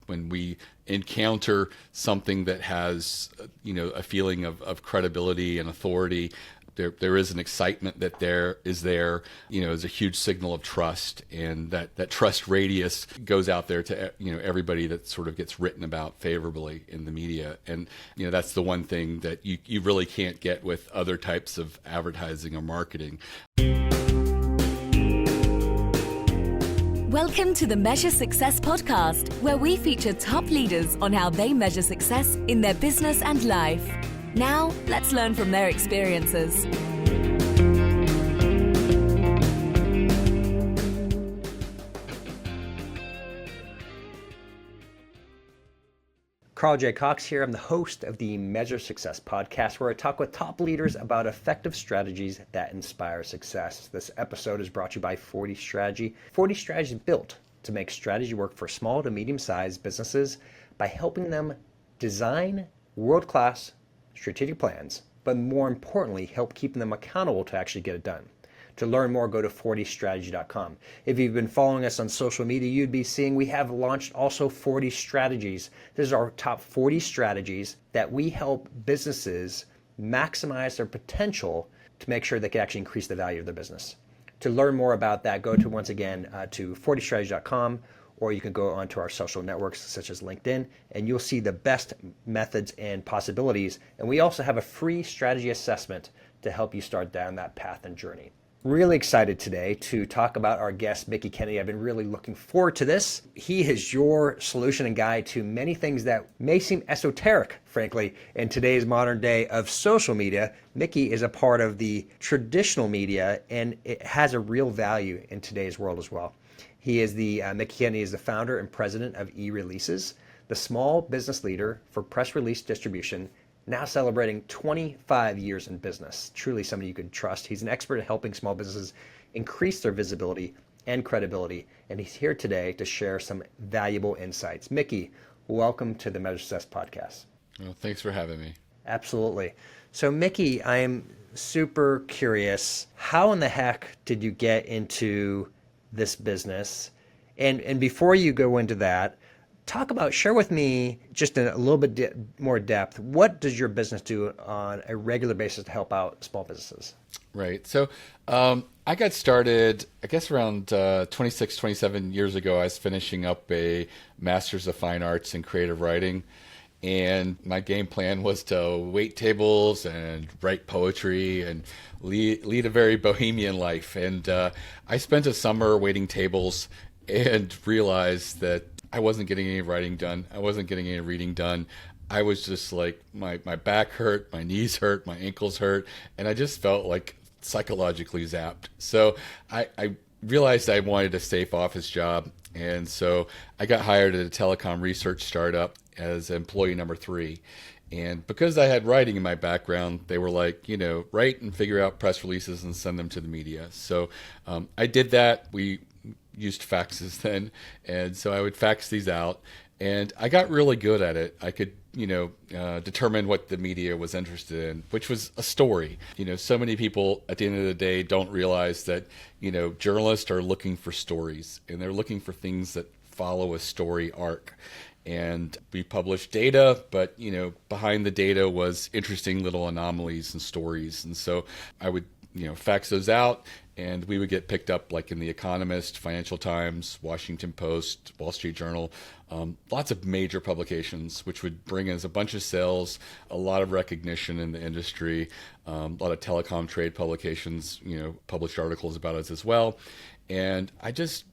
when we encounter something that has, a feeling of credibility and authority, there is an excitement that is a huge signal of trust, and that trust radius goes out there to, everybody that sort of gets written about favorably in the media. And, that's the one thing that you really can't get with other types of advertising or marketing. Welcome to the Measure Success podcast, where we feature top leaders on how they measure success in their business and life. Now, let's learn from their experiences. Carl J. Cox here. I'm the host of the Measure Success podcast, where I talk with top leaders about effective strategies that inspire success. This episode is brought to you by 40 Strategy. 40 Strategy is built to make strategy work for small to medium-sized businesses by helping them design world-class strategic plans, but more importantly, help keeping them accountable to actually get it done. To learn more, go to 40strategy.com. If you've been following us on social media, you'd be seeing we have launched also 40 strategies. This is our top 40 strategies that we help businesses maximize their potential to make sure they can actually increase the value of their business. To learn more about that, go to, once again, to 40strategy.com, or you can go onto our social networks such as LinkedIn, and you'll see the best methods and possibilities. And we also have a free strategy assessment to help you start down that path and journey. Really excited today to talk about our guest, Mickie Kennedy. I've been really looking forward to this. He is your solution and guide to many things that may seem esoteric, frankly, in today's modern day of social media. Mickie is a part of the traditional media, and it has a real value in today's world as well. Mickie Kennedy is the founder and president of eReleases, the small business leader for press release distribution, now celebrating 25 years in business. Truly somebody you can trust. He's an expert at helping small businesses increase their visibility and credibility, and he's here today to share some valuable insights. Mickie, welcome to the Measure Success podcast. Well, thanks for having me. Absolutely. So Mickie, I am super curious, how in the heck did you get into this business? And before you go into that, share with me just in a little bit more depth, what does your business do on a regular basis to help out small businesses? Right. So I got started, I guess, around 26, 27 years ago. I was finishing up a Master's of Fine Arts in Creative Writing. And my game plan was to wait tables and write poetry and lead a very bohemian life. And I spent a summer waiting tables and realized that I wasn't getting any writing done. I wasn't getting any reading done. I was just like, my back hurt, my knees hurt, my ankles hurt, and I just felt like psychologically zapped. So I realized I wanted a safe office job. And so I got hired at a telecom research startup as employee number 3. And because I had writing in my background, they were like, write and figure out press releases and send them to the media. So I did that. We used faxes then. And so I would fax these out. And I got really good at it. I could, determine what the media was interested in, which was a story. So many people at the end of the day don't realize that, journalists are looking for stories, and they're looking for things that follow a story arc. And we published data, but, behind the data was interesting little anomalies and stories. And so I would, fax those out, and we would get picked up like in The Economist, Financial Times, Washington Post, Wall Street Journal, lots of major publications, which would bring us a bunch of sales, a lot of recognition in the industry, a lot of telecom trade publications, published articles about us as well. And I just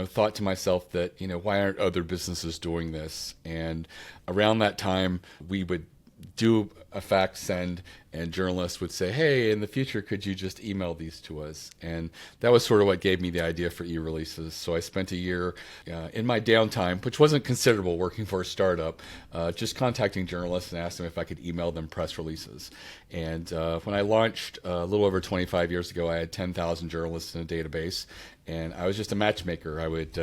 thought to myself that, why aren't other businesses doing this? And around that time, we would do a fax send, and journalists would say, hey, in the future, could you just email these to us? And that was sort of what gave me the idea for eReleases. So I spent a year in my downtime, which wasn't considerable working for a startup, just contacting journalists and asking them if I could email them press releases. And when I launched a little over 25 years ago, I had 10,000 journalists in a database. And I was just a matchmaker. I would,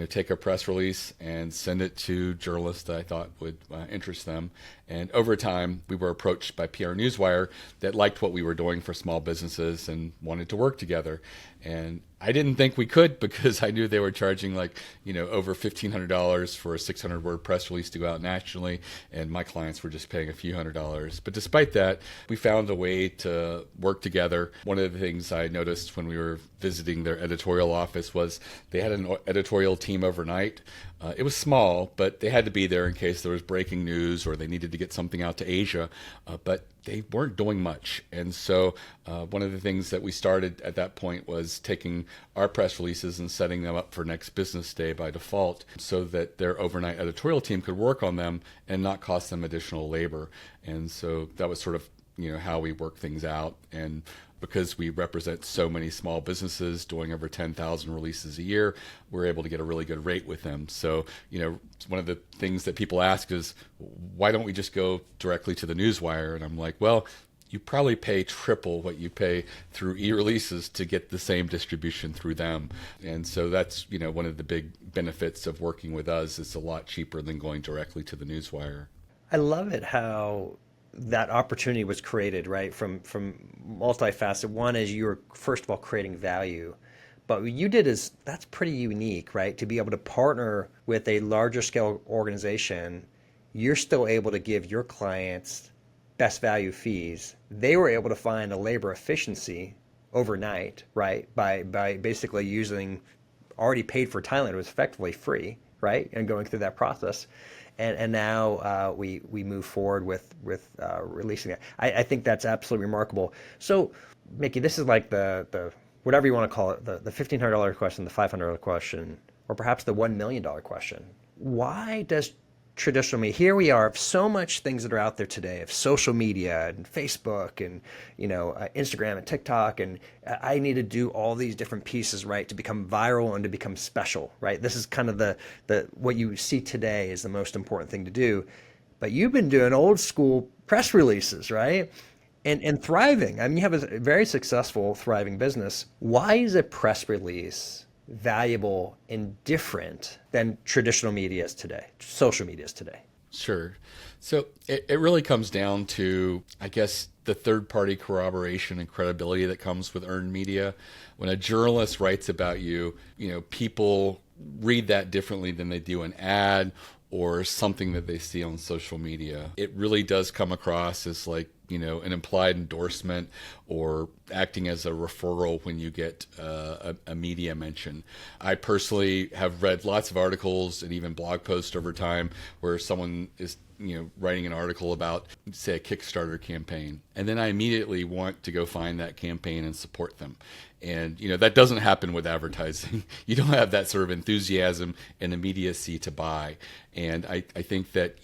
take a press release and send it to journalists that I thought would interest them. And over time, we were approached by PR Newswire that liked what we were doing for small businesses and wanted to work together. And I didn't think we could because I knew they were charging like, over $1,500 for a 600-word press release to go out nationally, and my clients were just paying a few $100s. But despite that, we found a way to work together. One of the things I noticed when we were visiting their editorial office was they had an editorial team overnight. It was small, but they had to be there in case there was breaking news or they needed to get something out to Asia, but they weren't doing much. And so one of the things that we started at that point was taking our press releases and setting them up for next business day by default so that their overnight editorial team could work on them and not cost them additional labor. And so that was sort of how we work things out. And because we represent so many small businesses doing over 10,000 releases a year, we're able to get a really good rate with them. So, one of the things that people ask is, why don't we just go directly to the newswire? And I'm like, well, you probably pay triple what you pay through eReleases to get the same distribution through them. And so that's, one of the big benefits of working with us. It's a lot cheaper than going directly to the newswire. I love it how that opportunity was created, right? From multifaceted. One is you were, first of all, creating value. But what you did is, that's pretty unique, right? To be able to partner with a larger scale organization, you're still able to give your clients best value fees. They were able to find a labor efficiency overnight, right? By basically using already paid for talent. It was effectively free, right? And going through that process. And now we move forward with releasing it. I think that's absolutely remarkable. So, Mickie, this is like the whatever you want to call it, the $1,500 question, the $500 question, or perhaps the $1 million question. Why does traditional media, here we are, so much things that are out there today of social media and Facebook and Instagram and TikTok, and I need to do all these different pieces, right, to become viral and to become special, right? This is kind of the what you see today is the most important thing to do. But you've been doing old school press releases, right? And thriving. I mean, you have a very successful, thriving business. Why is a press release valuable and different than traditional medias today, social medias today? Sure. So it really comes down to, I guess, the third-party corroboration and credibility that comes with earned media. When a journalist writes about you, people read that differently than they do an ad or something that they see on social media. It really does come across as like, an implied endorsement or acting as a referral when you get a media mention. I personally have read lots of articles and even blog posts over time where someone is writing an article about, say, a Kickstarter campaign. And then I immediately want to go find that campaign and support them. And, that doesn't happen with advertising. You don't have that sort of enthusiasm and immediacy to buy. And I think that,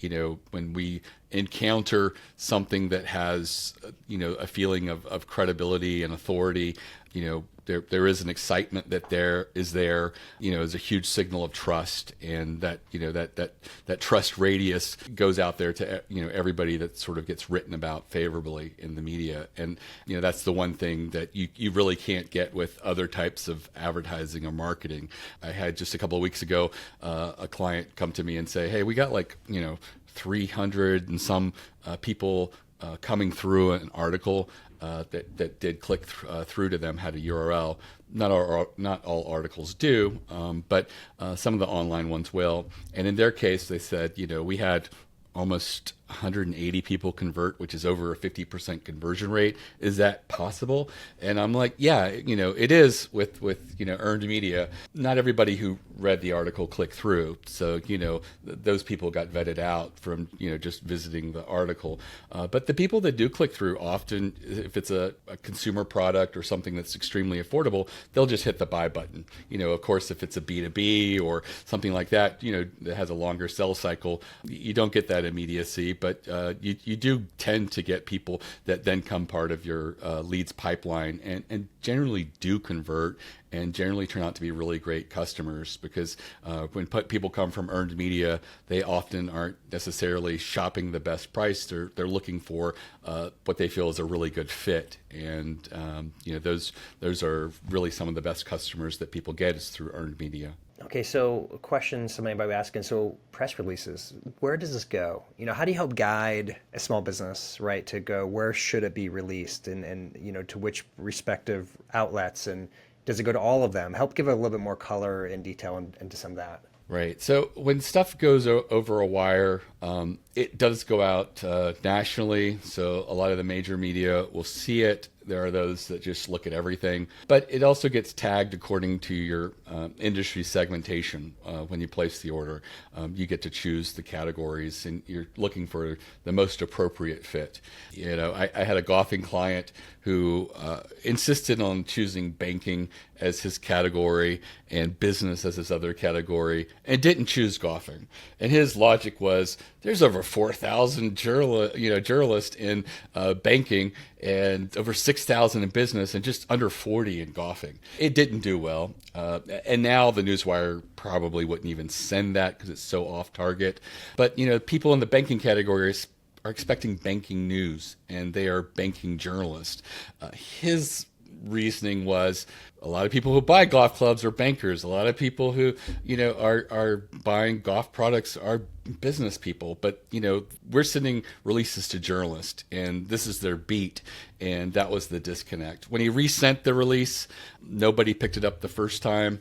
when we encounter something that has, a feeling of credibility and authority, there is an excitement that there is a huge signal of trust, and that that trust radius goes out there to everybody that sort of gets written about favorably in the media. And that's the one thing that you really can't get with other types of advertising or marketing. I had just a couple of weeks ago a client come to me and say, hey, we got 300 and some people coming through an article that did click through to them, had a URL. Not all articles do, but some of the online ones will. And in their case, they said, we had almost 180 people convert, which is over a 50% conversion rate. Is that possible? And I'm like, yeah, it is with earned media. Not everybody who read the article clicked through. So, those people got vetted out from, just visiting the article. But the people that do click through, often, if it's a consumer product or something that's extremely affordable, they'll just hit the buy button. Of course, if it's a B2B or something like that, that has a longer sell cycle, you don't get that immediacy. But you do tend to get people that then come part of your leads pipeline and generally do convert and generally turn out to be really great customers, because when people come from earned media, they often aren't necessarily shopping the best price. They're looking for what they feel is a really good fit, and those are really some of the best customers that people get is through earned media. Okay, so a question somebody might be asking, so press releases, where does this go? How do you help guide a small business, right, to go, where should it be released, and to which respective outlets, and Does it go to all of them? Help give a little bit more color and detail into some of that. Right. So when stuff goes over a wire, it does go out nationally. So a lot of the major media will see it. There are those that just look at everything, but it also gets tagged according to your industry segmentation. When you place the order, you get to choose the categories, and you're looking for the most appropriate fit. I had a golfing client who insisted on choosing banking as his category and business as his other category, and didn't choose golfing. And his logic was, there's over 4,000 journalists in banking and over 6,000 in business and just under 40 in golfing. It didn't do well. And now the Newswire probably wouldn't even send that because it's so off target. But, people in the banking categories are expecting banking news, and they are banking journalists. His reasoning was, a lot of people who buy golf clubs are bankers. A lot of people who, are buying golf products are business people. But, we're sending releases to journalists, and this is their beat. And that was the disconnect. When he resent the release, nobody picked it up the first time,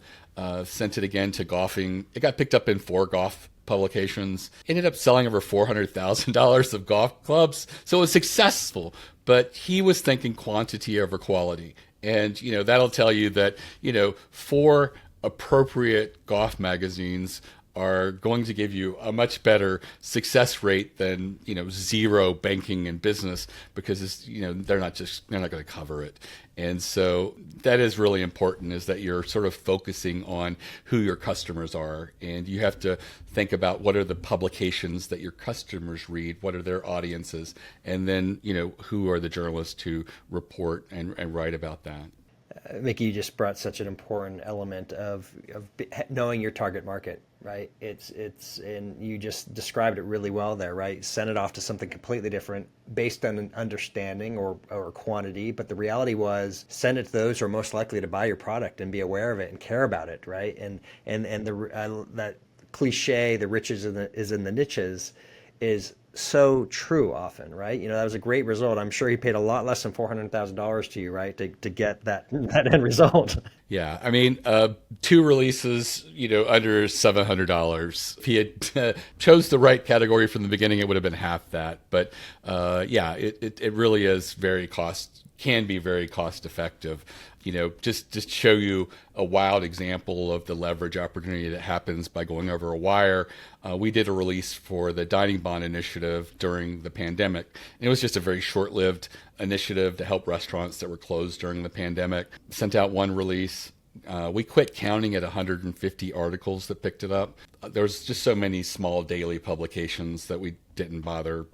sent it again to golfing. It got picked up in 4 golf publications, ended up selling over $400,000 of golf clubs. So it was successful, but he was thinking quantity over quality. And, that'll tell you that, 4 appropriate golf magazines are going to give you a much better success rate than, 0 banking and business, because they're not going to cover it. And so that is really important, is that you're sort of focusing on who your customers are. And you have to think about what are the publications that your customers read, what are their audiences, and then, who are the journalists who report and write about that. Mickie, you just brought such an important element of knowing your target market, right? And you just described it really well there, right? Send it off to something completely different based on an understanding or quantity. But the reality was, send it to those who are most likely to buy your product and be aware of it and care about it, right? And that cliche, the riches is in the niches, is so true often, right? That was a great result. I'm sure he paid a lot less than $400,000 to you, right, to get that end result. Yeah, I mean, 2 releases, under $700. If he had chose the right category from the beginning, it would have been half that. But it really is can be very cost effective. Just show you a wild example of the leverage opportunity that happens by going over a wire. We did a release for the Dining Bond initiative during the pandemic. And it was just a very short-lived initiative to help restaurants that were closed during the pandemic. Sent out 1 release. We quit counting at 150 articles that picked it up. There was just so many small daily publications that we didn't bother,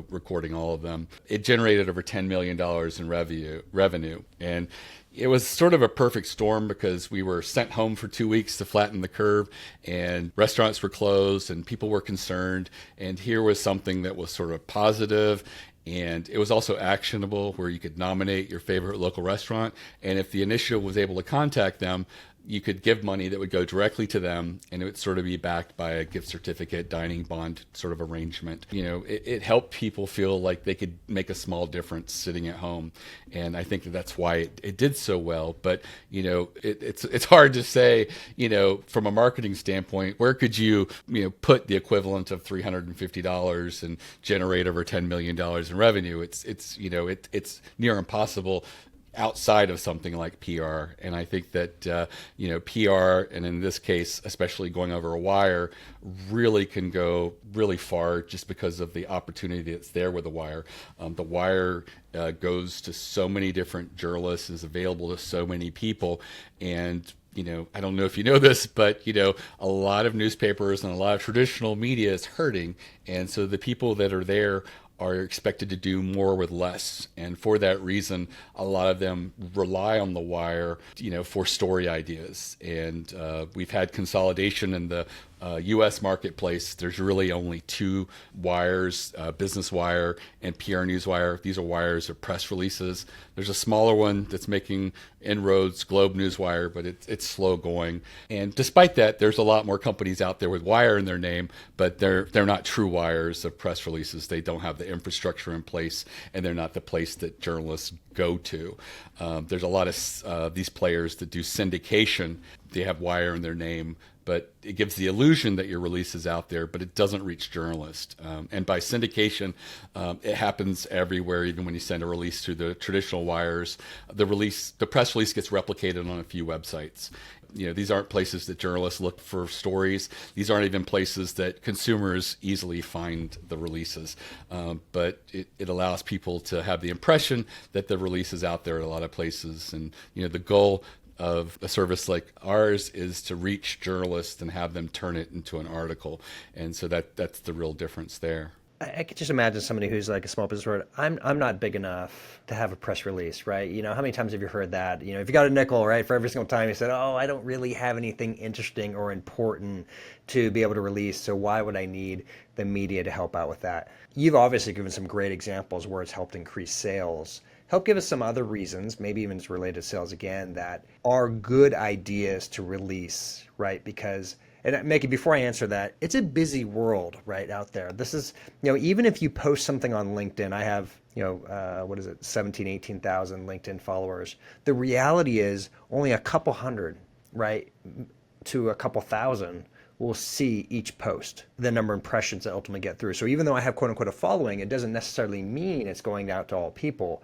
recording all of them. It generated over $10 million in revenue. And it was sort of a perfect storm, because we were sent home for 2 weeks to flatten the curve, and restaurants were closed and people were concerned. And here was something that was sort of positive, and it was also actionable, where you could nominate your favorite local restaurant. And if the initiative was able to contact them, you could give money that would go directly to them, and it would sort of be backed by a gift certificate, dining bond sort of arrangement. It helped people feel like they could make a small difference sitting at home. And I think that's why it did so well. But, it's hard to say, from a marketing standpoint, where could you, put the equivalent of $350 and generate over $10 million in revenue? It's near impossible outside of something like PR. And I think that, PR, and in this case, especially going over a wire, really can go really far, just because of the opportunity that's there with the wire. The wire goes to so many different journalists, is available to so many people. And I don't know if you know this, but, a lot of newspapers and a lot of traditional media is hurting. And so the people that are there are expected to do more with less. And for that reason, a lot of them rely on the wire, for story ideas. And we've had consolidation in the U.S. marketplace, there's really only two wires, Business Wire and PR Newswire. These are wires of press releases. There's a smaller one that's making inroads, Globe Newswire, but it's slow going. And despite that, there's a lot more companies out there with wire in their name, but they're not true wires of press releases. They don't have the infrastructure in place, and they're not the place that journalists go to. There's a lot of these players that do syndication. They have wire in their name, but it gives the illusion that your release is out there, but it doesn't reach journalists. And by syndication, it happens everywhere. Even when you send a release through the traditional wires, the press release gets replicated on a few websites. These aren't places that journalists look for stories. These aren't even places that consumers easily find the releases. But it allows people to have the impression that the release is out there at a lot of places. And, the goal of a service like ours is to reach journalists and have them turn it into an article. And so that's the real difference there. I could just imagine somebody who's like a small business owner. I'm not big enough to have a press release, right? How many times have you heard that? If you got a nickel, right, for every single time you said, oh, I don't really have anything interesting or important to be able to release, so why would I need the media to help out with that? You've obviously given some great examples where it's helped increase sales. Help give us some other reasons, maybe even it's related to sales again, that are good ideas to release, right? Because, and Mickie, before I answer that, it's a busy world right out there. This is, even if you post something on LinkedIn, I have, 17, 18,000 LinkedIn followers. The reality is only a couple hundred, right, to a couple thousand will see each post, the number of impressions that ultimately get through. So even though I have quote unquote a following, it doesn't necessarily mean it's going out to all people.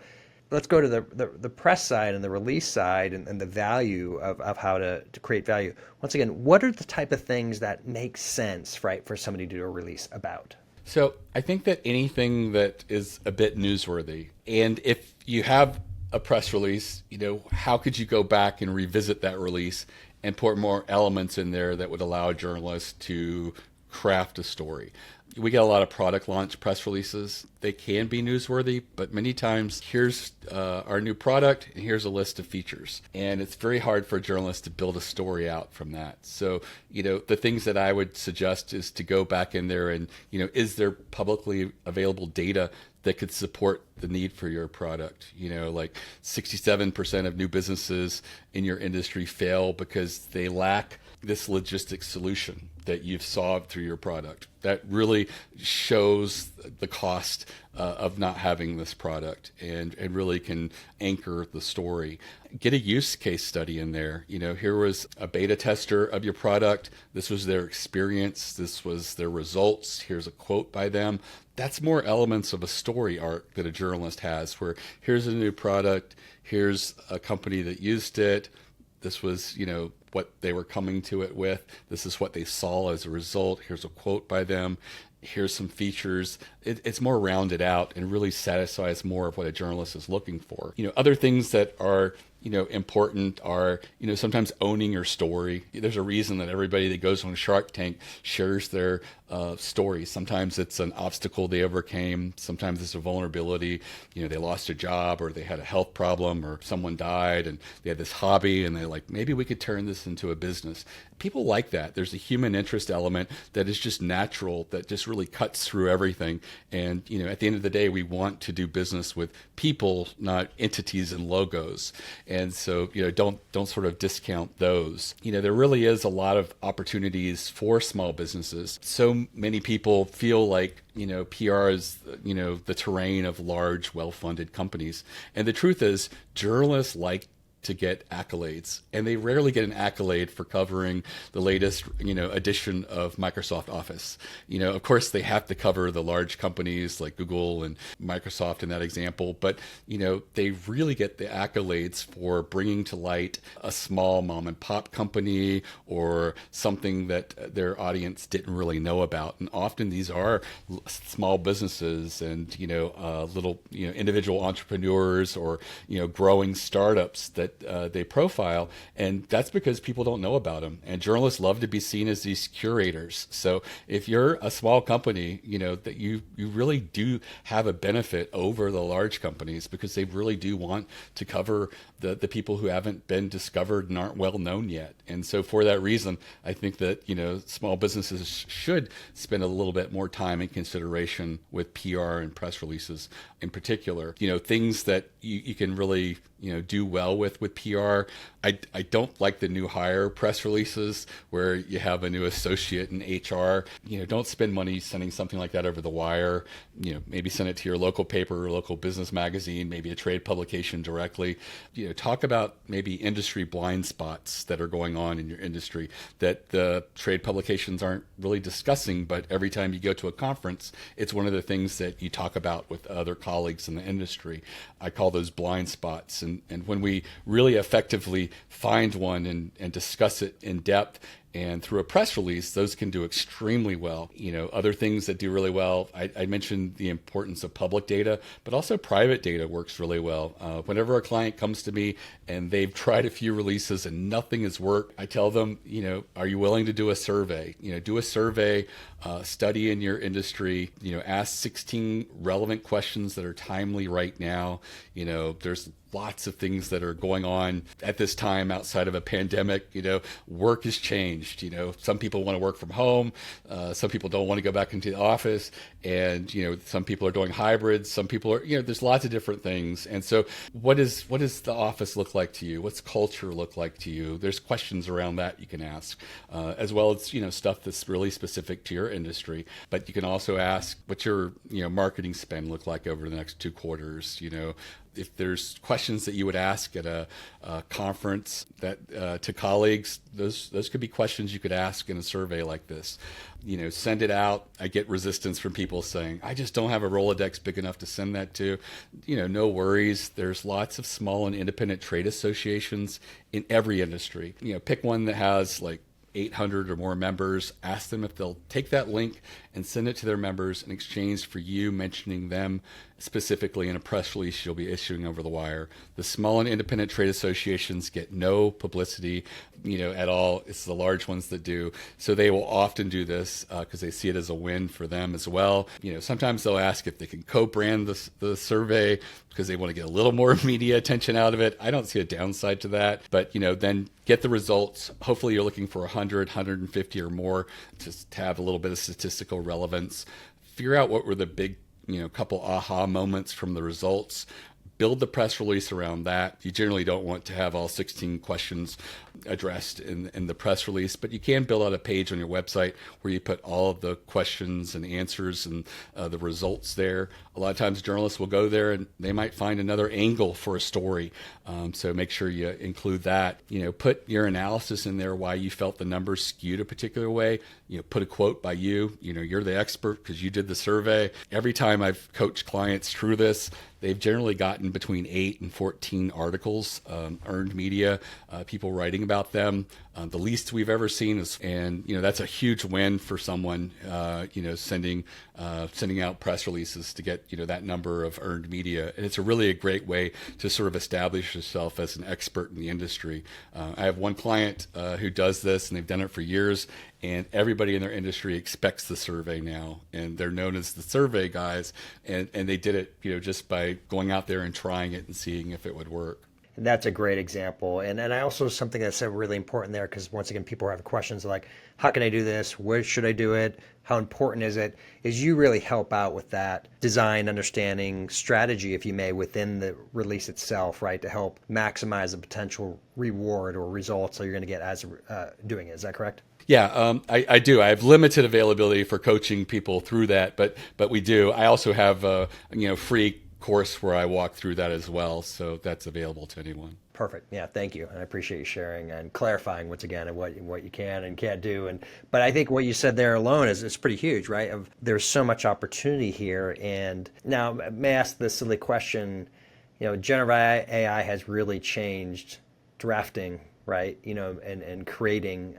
Let's go to the press side and the release side and the value of how to create value. Once again, what are the type of things that make sense, right, for somebody to do a release about? So I think that anything that is a bit newsworthy, and if you have a press release, how could you go back and revisit that release and put more elements in there that would allow a journalist to craft a story? We get a lot of product launch press releases. They can be newsworthy, but many times here's our new product and here's a list of features. And it's very hard for a journalist to build a story out from that. So, the things that I would suggest is to go back in there and, is there publicly available data that could support the need for your product? Like 67% of new businesses in your industry fail because they lack this logistics solution that you've solved through your product. That really shows the cost of not having this product and really can anchor the story. Get a use case study in there. Here was a beta tester of your product. This was their experience. This was their results. Here's a quote by them. That's more elements of a story arc that a journalist has, where here's a new product. Here's a company that used it. This was, what they were coming to it with. This is what they saw as a result. Here's a quote by them. Here's some features. It's more rounded out and really satisfies more of what a journalist is looking for. Other things that are important are, sometimes owning your story. There's a reason that everybody that goes on Shark Tank shares their story. Sometimes it's an obstacle they overcame. Sometimes it's a vulnerability. They lost a job, or they had a health problem, or someone died and they had this hobby and they're like, maybe we could turn this into a business. People like that. There's a human interest element that is just natural, that just really cuts through everything. And, at the end of the day, we want to do business with people, not entities and logos. And so, don't sort of discount those. There really is a lot of opportunities for small businesses. So many people feel like, PR is, the terrain of large, well-funded companies. And the truth is, journalists like to get accolades, and they rarely get an accolade for covering the latest, edition of Microsoft Office. Of course, they have to cover the large companies like Google and Microsoft in that example, but, they really get the accolades for bringing to light a small mom and pop company or something that their audience didn't really know about. And often these are small businesses and, little, individual entrepreneurs or, growing startups that that they profile, and that's because people don't know about them. And journalists love to be seen as these curators. So if you're a small company, that you really do have a benefit over the large companies, because they really do want to cover the people who haven't been discovered and aren't well known yet. And so for that reason, I think that, small businesses should spend a little bit more time and consideration with PR and press releases in particular. Things that you can really, do well with PR. I don't like the new hire press releases where you have a new associate in HR. Don't spend money sending something like that over the wire. Maybe send it to your local paper or local business magazine, maybe a trade publication directly. Talk about maybe industry blind spots that are going on in your industry that the trade publications aren't really discussing, but every time you go to a conference, it's one of the things that you talk about with other colleagues in the industry. I call those blind spots. And when we really effectively find one and discuss it in depth, and through a press release, those can do extremely well. Other things that do really well, I mentioned the importance of public data, but also private data works really well. Whenever a client comes to me and they've tried a few releases and nothing has worked, I tell them, are you willing to do a survey? Do a survey, study in your industry, ask 16 relevant questions that are timely right now. There's lots of things that are going on at this time outside of a pandemic. Work has changed. Some people want to work from home. Some people don't want to go back into the office. And, some people are doing hybrids. Some people are, there's lots of different things. And so what does the office look like to you? What's culture look like to you? There's questions around that you can ask, as well as, stuff that's really specific to your industry. But you can also ask, what's your, marketing spend look like over the next 2 quarters? If there's questions that you would ask at a conference that to colleagues, those could be questions you could ask in a survey like this. Send it out. I get resistance from people saying, I just don't have a Rolodex big enough to send that to. No worries. There's lots of small and independent trade associations in every industry. Pick one that has like 800 or more members. Ask them if they'll take that link and send it to their members in exchange for you mentioning them specifically in a press release you'll be issuing over the wire. The small and independent trade associations get no publicity, at all. It's the large ones that do. So they will often do this because they see it as a win for them as well. Sometimes they'll ask if they can co-brand the survey because they want to get a little more media attention out of it. I don't see a downside to that, but then get the results. Hopefully you're looking for 100, 150 or more just to have a little bit of statistical relevance. Figure out what were the big couple aha moments from the results. Build the press release around that. You generally don't want to have all 16 questions addressed in the press release, but you can build out a page on your website where you put all of the questions and answers and the results there. A lot of times journalists will go there and they might find another angle for a story. So make sure you include that. Put your analysis in there, why you felt the numbers skewed a particular way. Put a quote by you. You're the expert because you did the survey. Every time I've coached clients through this, they've generally gotten between 8 and 14 articles, earned media, people writing about them. The least we've ever seen is, and that's a huge win for someone, sending out press releases to get that number of earned media. And it's a great way to sort of establish yourself as an expert in the industry. I have one client who does this, and they've done it for years. And everybody in their industry expects the survey now, and they're known as the survey guys. And they did it, just by going out there and trying it and seeing if it would work. And that's a great example. And I also, something that's really important there, because once again, people have questions like, how can I do this? Where should I do it? How important is it? Is you really help out with that design, understanding, strategy, if you may, within the release itself, right? To help maximize the potential reward or results that you're going to get as doing it. Is that correct? Yeah, I do. I have limited availability for coaching people through that, but we do. I also have a free course where I walk through that as well, so that's available to anyone. Perfect. Yeah, thank you. And I appreciate you sharing and clarifying once again what you can and can't do. But I think what you said there alone is pretty huge, right? There's so much opportunity here. And now, may I ask the silly question? Generative AI has really changed drafting, right? And creating.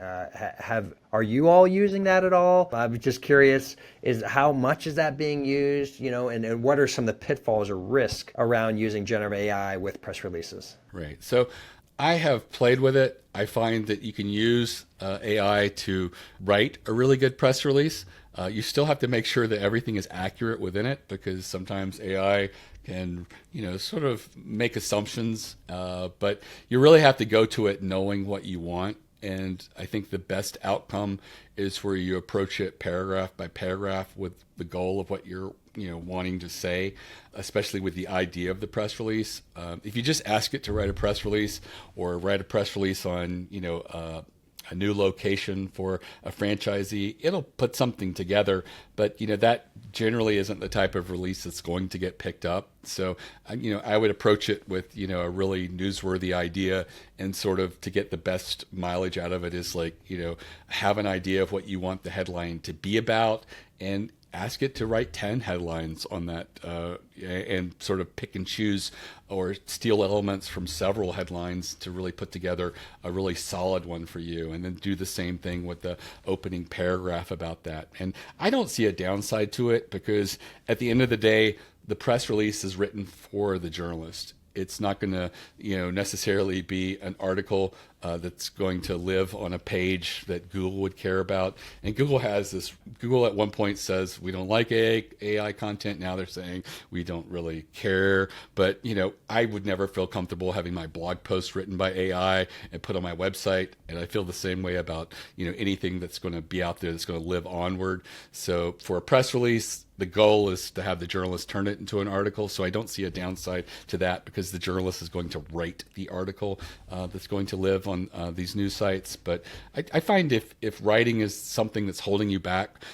Are you all using that at all? I'm just curious, is how much is that being used? And what are some of the pitfalls or risk around using generative AI with press releases? Right. So I have played with it. I find that you can use AI to write a really good press release. You still have to make sure that everything is accurate within it, because sometimes AI can, sort of make assumptions, but you really have to go to it knowing what you want. And I think the best outcome is where you approach it paragraph by paragraph with the goal of what you're wanting to say, especially with the idea of the press release. If you just ask it to write a press release, or write a press release on a new location for a franchisee, it'll put something together, but that generally isn't the type of release that's going to get picked up. So I would approach it with a really newsworthy idea, and sort of, to get the best mileage out of it, is like have an idea of what you want the headline to be about, and ask it to write 10 headlines on that, and sort of pick and choose or steal elements from several headlines to really put together a really solid one for you. And then do the same thing with the opening paragraph about that. And I don't see a downside to it, because at the end of the day, the press release is written for the journalist. It's not going to, necessarily be an article that's going to live on a page that Google would care about. And Google has this. Google at one point says we don't like AI content. Now they're saying we don't really care. But I would never feel comfortable having my blog post written by AI and put on my website. And I feel the same way about anything that's going to be out there that's going to live onward. So for a press release, the goal is to have the journalist turn it into an article. So I don't see a downside to that, because the journalist is going to write the article that's going to live on these news sites. But I find if writing is something that's holding you back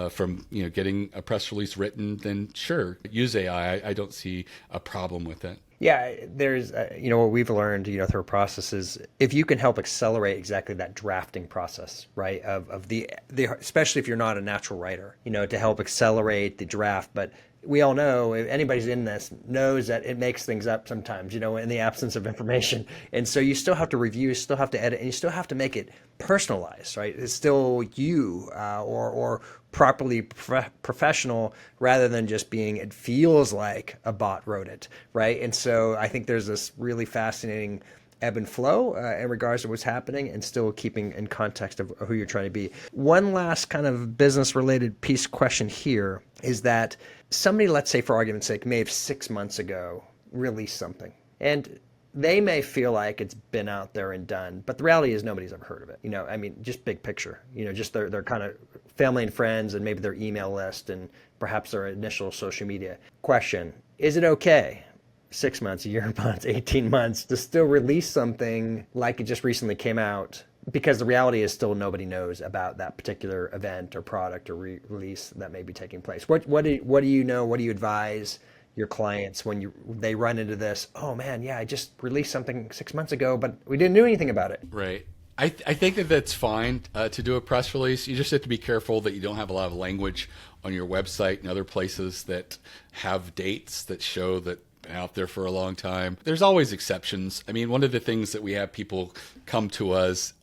from getting a press release written, then sure, use AI. I don't see a problem with it. Yeah, there's, what we've learned, through our processes, if you can help accelerate exactly that drafting process, right, of the especially if you're not a natural writer, to help accelerate the draft. But we all know, if anybody's in this knows that it makes things up sometimes, in the absence of information. And so you still have to review, you still have to edit, and you still have to make it personalized, right? It's still you, or properly professional, rather than just being, it feels like a bot wrote it, right? And so I think there's this really fascinating ebb and flow in regards to what's happening, and still keeping in context of who you're trying to be. One last kind of business related piece question here is that somebody, let's say for argument's sake, may have 6 months ago released something, and they may feel like it's been out there and done, but the reality is nobody's ever heard of it. Just big picture, just their kind of family and friends, and maybe their email list, and perhaps their initial social media. Question: is it okay 6 months, a year, months, 18 months to still release something like it just recently came out? Because the reality is still nobody knows about that particular event or product or release that may be taking place. What do you know? What do you advise your clients when they run into this? Oh man, yeah, I just released something 6 months ago, but we didn't do anything about it. Right. I think that's fine to do a press release. You just have to be careful that you don't have a lot of language on your website and other places that have dates that show that been out there for a long time. There's always exceptions. One of the things that we have people come to us,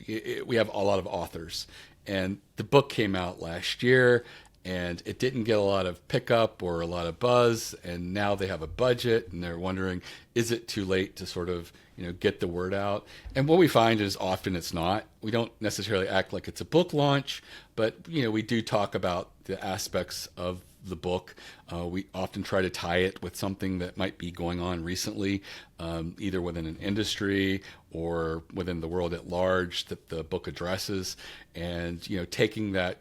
we have a lot of authors, and the book came out last year, and it didn't get a lot of pickup or a lot of buzz, and now they have a budget, and they're wondering, is it too late to sort of get the word out? And what we find is often it's not. We don't necessarily act like it's a book launch, but we do talk about the aspects of the book. We often try to tie it with something that might be going on recently, either within an industry or within the world at large that the book addresses, and taking that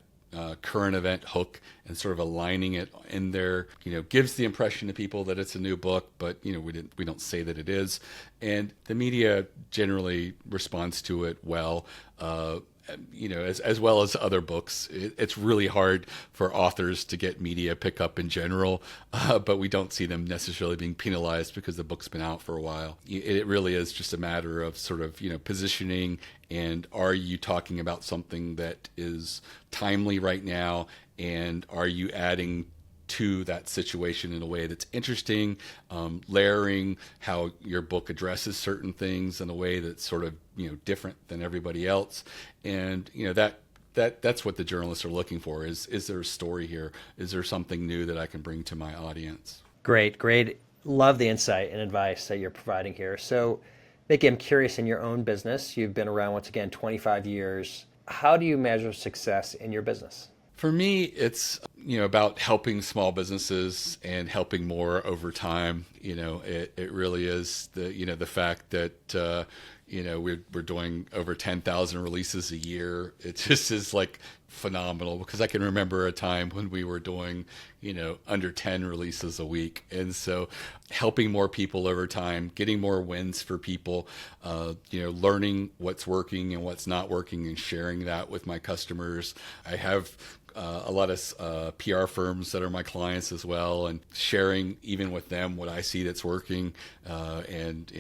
current event hook and sort of aligning it in there, gives the impression to people that it's a new book, but we don't say that it is, and the media generally responds to it well. As well as other books. It's really hard for authors to get media pickup in general, but we don't see them necessarily being penalized because the book's been out for a while. It really is just a matter of sort of, positioning, and are you talking about something that is timely right now, and are you adding to that situation in a way that's interesting, layering how your book addresses certain things in a way that's sort of different than everybody else, and that's what the journalists are looking for. Is there a story here? Is there something new that I can bring to my audience? Great. Love the insight and advice that you're providing here. So Mickey, I'm curious, in your own business, you've been around once again 25 years. How do you measure success in your business? For me, it's about helping small businesses and helping more over time. It really is the fact that we're doing over 10,000 releases a year. It just is like phenomenal, because I can remember a time when we were doing under 10 releases a week. And so helping more people over time, getting more wins for people, learning what's working and what's not working, and sharing that with my customers. I have a lot of PR firms that are my clients as well, and sharing even with them what I see that's working, and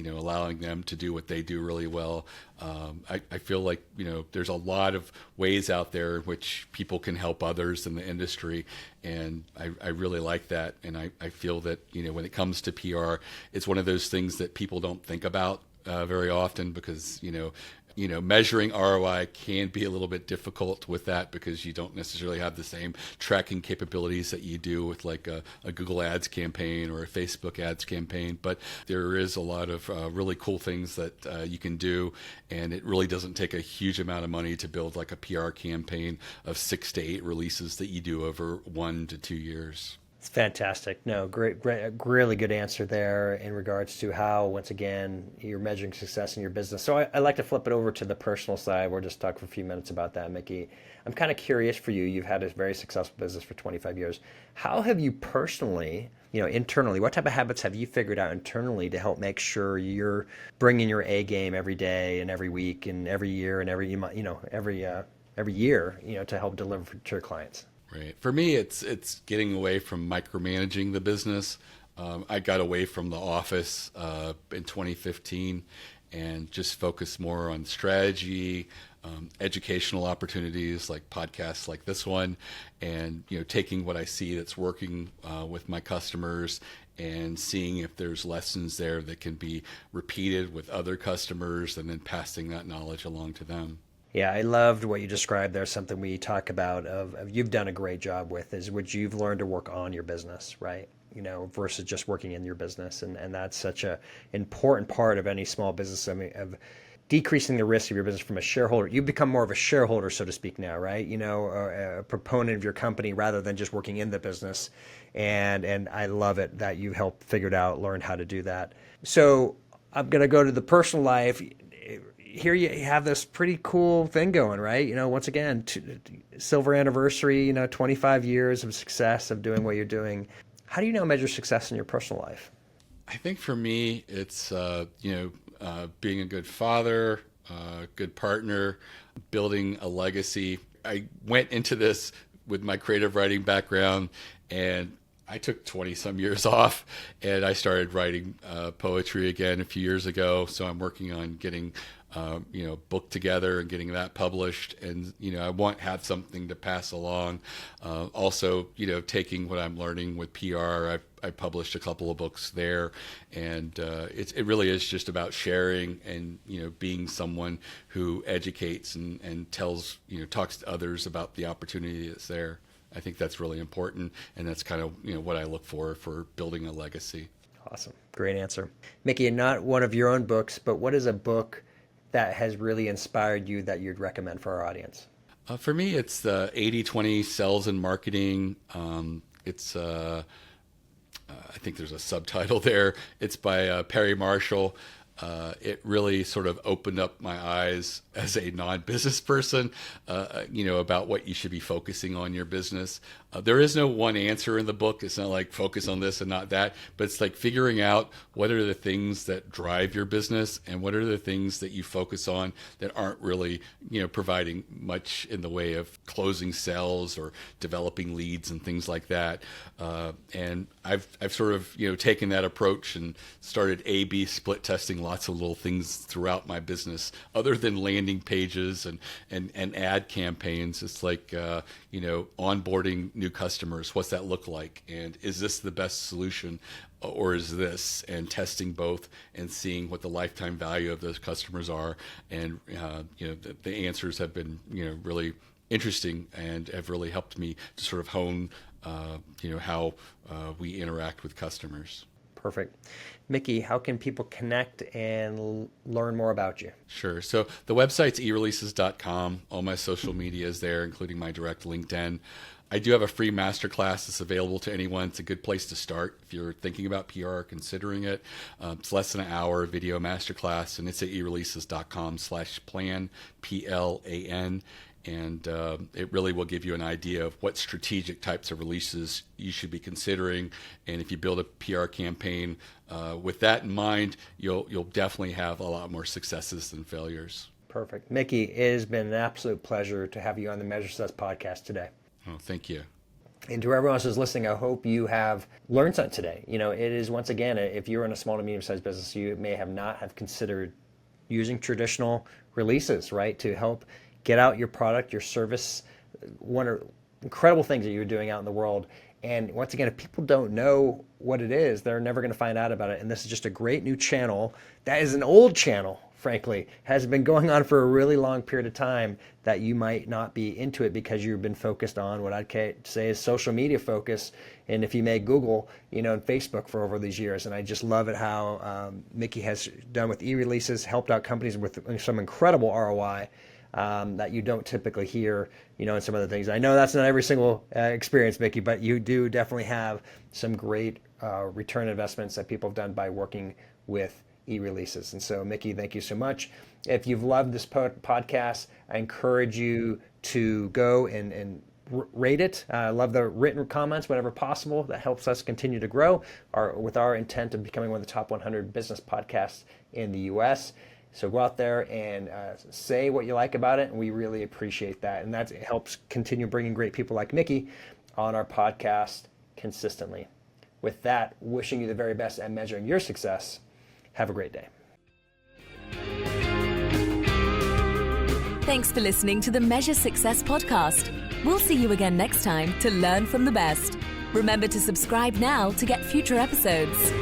allowing them to do what they do really well. I feel like there's a lot of ways out there in which people can help others in the industry, and I really like that. And I feel that when it comes to PR, it's one of those things that people don't think about very often, because measuring ROI can be a little bit difficult with that, because you don't necessarily have the same tracking capabilities that you do with like a Google Ads campaign or a Facebook Ads campaign. But there is a lot of really cool things that you can do, and it really doesn't take a huge amount of money to build like a PR campaign of 6 to 8 releases that you do over 1 to 2 years. It's fantastic. No, great, really good answer there in regards to how, once again, you're measuring success in your business. So I'd like to flip it over to the personal side. We'll just talk for a few minutes about that, Mickey. I'm kind of curious for you. You've had a very successful business for 25 years. How have you personally, internally, what type of habits have you figured out internally to help make sure you're bringing your A game every day and every week and every year and every year, to help deliver to your clients? Right. For me, it's getting away from micromanaging the business. I got away from the office in 2015 and just focused more on strategy, educational opportunities like podcasts like this one, and taking what I see that's working with my customers and seeing if there's lessons there that can be repeated with other customers, and then passing that knowledge along to them. Yeah, I loved what you described there. Something we talk about of you've done a great job with is what you've learned to work on your business, right? Versus just working in your business. And that's such a important part of any small business. I mean, of decreasing the risk of your business from a shareholder. You become more of a shareholder, so to speak, now, right? A proponent of your company rather than just working in the business. And I love it that you helped figure it out, learned how to do that. So I'm going to go to the personal life. Here you have this pretty cool thing going, right? Once again, silver anniversary, 25 years of success of doing what you're doing. How do you now measure success in your personal life? I think for me, it's, being a good father, good partner, building a legacy. I went into this with my creative writing background, and I took 20 some years off, and I started writing poetry again a few years ago. So I'm working on getting book together and getting that published, and I have something to pass along. Also, taking what I'm learning with PR, I published a couple of books there, and it really is just about sharing and being someone who educates and tells talks to others about the opportunity that's there. I think that's really important, and that's kind of what I look for building a legacy. Awesome, great answer, Mickey. And not one of your own books, but what is a book that has really inspired you that you'd recommend for our audience? For me, it's the 80/20 Sales and Marketing. It's I think there's a subtitle there. It's by Perry Marshall. It really sort of opened up my eyes as a non-business person, about what you should be focusing on your business. There is no one answer in the book. It's not like focus on this and not that, but it's like figuring out what are the things that drive your business and what are the things that you focus on that aren't really, providing much in the way of closing sales or developing leads and things like that. And I've sort of, taken that approach and started A/B split testing lots of little things throughout my business other than landing pages and ad campaigns. It's like, onboarding new customers. What's that look like? And is this the best solution or is this? And testing both and seeing what the lifetime value of those customers are. And, the answers have been, really interesting and have really helped me to sort of hone, how we interact with customers. Perfect. Mickie, how can people connect and learn more about you? Sure. So the website's eReleases.com. All my social media is there, including my direct LinkedIn. I do have a free masterclass that's available to anyone. It's a good place to start if you're thinking about PR or considering it. It's less than an hour video masterclass, and it's at eReleases.com/plan, PLAN. And it really will give you an idea of what strategic types of releases you should be considering. And if you build a PR campaign with that in mind, you'll definitely have a lot more successes than failures. Perfect. Mickie, it has been an absolute pleasure to have you on the Measure Success podcast today. Oh, thank you. And to everyone else who's listening, I hope you have learned something today. You know, it is, once again, if you're in a small to medium-sized business, you may have not have considered using traditional releases, right, to help get out your product, your service, one of incredible things that you're doing out in the world. And once again, if people don't know what it is, they're never going to find out about it. And this is just a great new channel that is an old channel, frankly, has been going on for a really long period of time that you might not be into it because you've been focused on what I'd say is social media focus. And if you may Google, and Facebook for over these years. And I just love it how Mickie has done with eReleases, helped out companies with some incredible ROI. That you don't typically hear, in some other things. I know that's not every single experience, Mickie, but you do definitely have some great return investments that people have done by working with eReleases. And so, Mickie, thank you so much. If you've loved this podcast, I encourage you to go and rate it. I love the written comments whenever possible. That helps us continue to grow with our intent of becoming one of the top 100 business podcasts in the U.S. So go out there and say what you like about it, and we really appreciate that. And that helps continue bringing great people like Mickie on our podcast consistently. With that, wishing you the very best at measuring your success. Have a great day. Thanks for listening to the Measure Success podcast. We'll see you again next time to learn from the best. Remember to subscribe now to get future episodes.